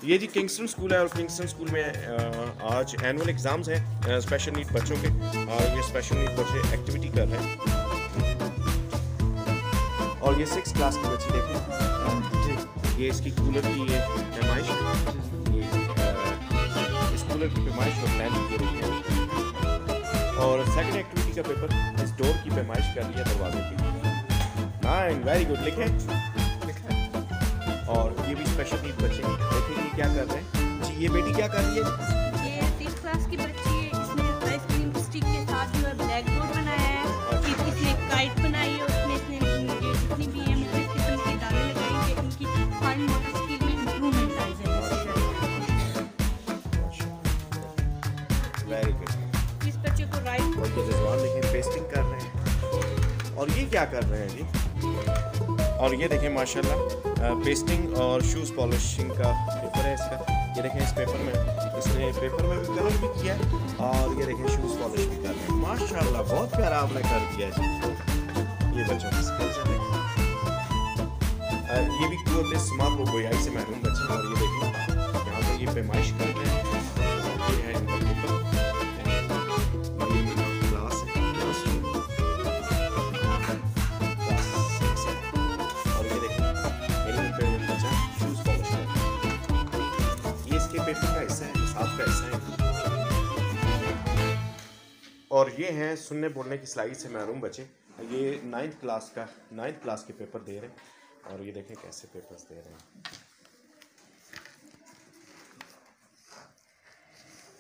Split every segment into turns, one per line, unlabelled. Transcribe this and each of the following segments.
ये जी Kingston school है और किंगस्टन स्कूल में आज एनुअल एग्ज़ाम्स हैं स्पेशल नीड बच्चों के, और ये स्पेशल नीड बच्चे एक्टिविटी कर रहे हैं। और ये 6 क्लास की बच्ची देखें, ये इसकी कूलर की ये पैमाइश, इस कूलर की पैमाइश और प्लान की रही है। और सेकंड एक्टिविटी का पेपर इस डोर की पैमाइश कर लिया दरवाजे की। नाइन, वेरी गुड, लिखें। और ये भी स्पेशल नीड बच्चे देखें ये क्या कर रहे हैं जी। ये बेटी क्या कर रही है?
ये 6 क्लास की बच्ची है, इसने आइसक्रीम स्टिक के साथ जो है ब्लैक बोर्ड बनाया है। इसने काइट बनाई है, उसमें इसने ये जितनी भी है मुझे किस्म की दालें लगाई है, इनकी फाइन मोटर स्किल में इंप्रूवमेंट आई है।
Very good.
इस बच्चे को राइट
और ये रिजवान देखें पेस्टिंग कर रहे हैं। और ये क्या कर रहे हैं जी? और ये देखें माशाल्लाह पेस्टिंग और शूज़ पॉलिशिंग का पेपर है इसका। ये देखें इस पेपर में इसने पेपर में भी कलर भी किया है, और ये देखें शूज़ पॉलिश भी कर रहे हैं। माशाल्लाह बहुत प्यारा आपने कर दिया है। ये बच्चों की स्किल्स है। ये भी क्योर स्मार्ट वो गोयाई से महरूम बच्चे हैं। और ये देखें यहाँ पर ये पैमाइश कर रहे हैं। ये है इनका पेपर, क्लास है, पेपर का हिस्सा है, हिसाब का हिस्सा है। और ये हैं सुनने बोलने की सलाहियत से महरूम बच्चे। ये 9th क्लास के पेपर दे रहे हैं। और ये देखें कैसे पेपर्स दे रहे हैं।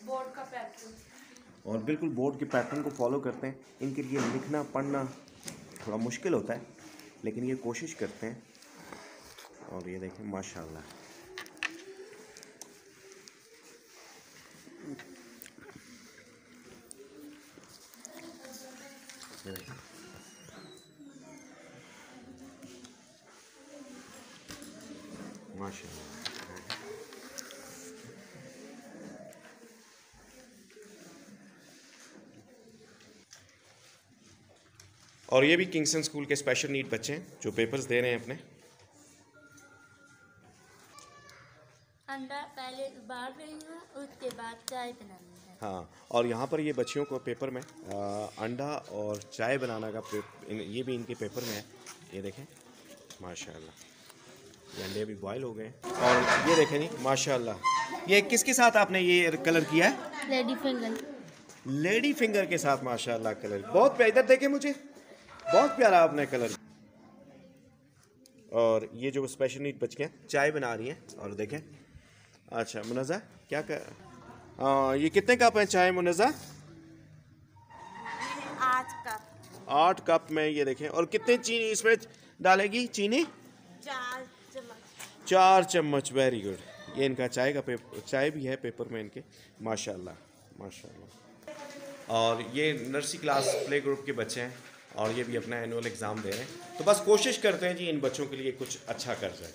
बोर्ड का पैटर्न,
और बिल्कुल बोर्ड के पैटर्न को फॉलो करते हैं। इनके लिए लिखना पढ़ना थोड़ा मुश्किल होता है, लेकिन ये कोशिश करते हैं। और ये देखें माशाल्लाह माशाल्लाह। और ये भी किंगस्टन स्कूल के स्पेशल नीड बच्चे हैं जो पेपर्स दे रहे हैं अपने।
अंडा पहले उबाल रही हूँ, उसके बाद चाय बनानी है।
हाँ, और यहाँ पर ये बच्चियों को पेपर में अंडा और चाय बनाना का ये भी इनके पेपर में है। ये देखें माशाल्लाह, ये अंडे भी बॉयल हो गए। और ये देखें नहीं माशाल्लाह, ये किसके साथ आपने ये कलर किया है?
Lady finger.
लेडी फिंगर के साथ माशाल्लाह कलर बहुत प्यारा। इधर देखें मुझे, बहुत प्यारा आपने कलर। और ये जो स्पेशल नीड बच्चियाँ चाय बना रही हैं। और देखें अच्छा मुनज़्ज़ा क्या कर ये कितने कप हैं चाय मुनज़्ज़ा?
8 कप।
8 कप में ये देखें। और कितने चीनी इसमें डालेगी? चीनी
4 चम्मच।
4 चम्मच, वेरी गुड। ये इनका चाय का पेपर, चाय भी है पेपर में इनके माशाल्लाह माशाल्लाह। और ये नर्सरी क्लास प्ले ग्रुप के बच्चे हैं, और ये भी अपना एनुअल एग्ज़ाम दे रहे हैं। तो बस कोशिश करते हैं जी इन बच्चों के लिए कुछ अच्छा कर जाए।